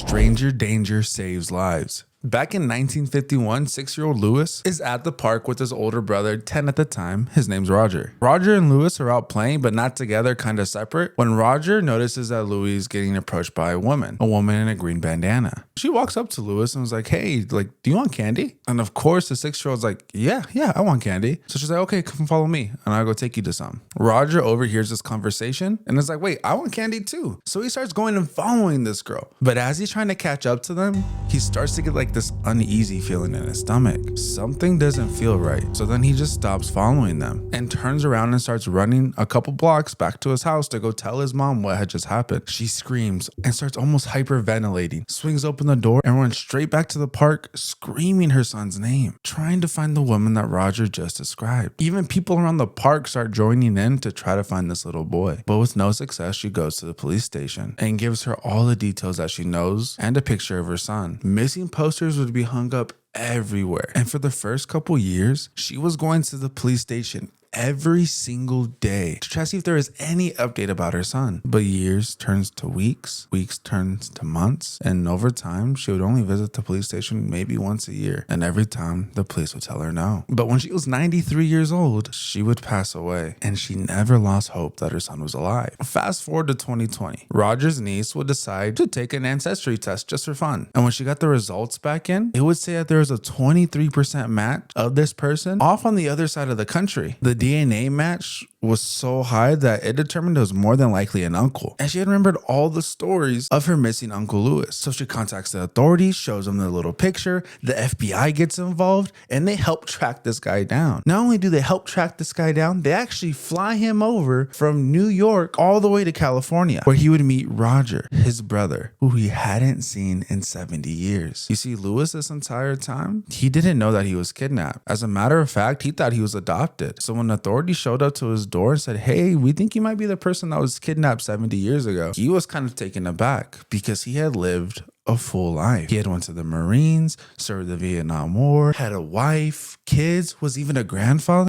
Stranger danger saves lives. Back in 1951, 6-year-old Lewis is at the park with his older brother, 10 at the time. His name's Roger. Roger and Lewis are out playing, but not together, kind of separate, when Roger notices that Louis is getting approached by a woman in a green bandana. She walks up to Lewis and was like, hey, do you want candy? And of course, the 6-year-old's like, yeah, I want candy. So she's like, okay, come follow me and I'll go take you to some. Roger overhears this conversation and is like, wait, I want candy too. So he starts going and following this girl. But as he's trying to catch up to them, he starts to get this uneasy feeling in his stomach. Something doesn't feel right. So then he just stops following them and turns around and starts running a couple blocks back to his house to go tell his mom what had just happened. She screams and starts almost hyperventilating, swings open the door and runs straight back to the park, screaming her son's name, trying to find the woman that Roger just described. Even people around the park start joining in to try to find this little boy. But with no success, she goes to the police station and gives her all the details that she knows and a picture of her son. Missing posters would be hung up everywhere. And for the first couple years, she was going to the police station every single day to try to see if there was any update about her son. But years turns to weeks, weeks turns to months, and over time, she would only visit the police station maybe once a year. And every time, the police would tell her no. But when she was 93 years old, she would pass away, and she never lost hope that her son was alive. Fast forward to 2020. Roger's niece would decide to take an ancestry test just for fun. And when she got the results back in, it would say that there was a 23% match of this person off on the other side of the country. The DNA match was so high that it determined it was more than likely an uncle. And she had remembered all the stories of her missing Uncle Lewis. So she contacts the authorities, shows them the little picture, the FBI gets involved, and they help track this guy down. Not only do they help track this guy down, they actually fly him over from New York all the way to California, where he would meet Roger, his brother, who he hadn't seen in 70 years. You see, Lewis this entire time, he didn't know that he was kidnapped. As a matter of fact, he thought he was adopted. So when authorities showed up to his door and said, hey, we think you might be the person that was kidnapped 70 years ago, he was kind of taken aback because he had lived a full life. He had went to the Marines, served the Vietnam War, had a wife, kids, was even a grandfather.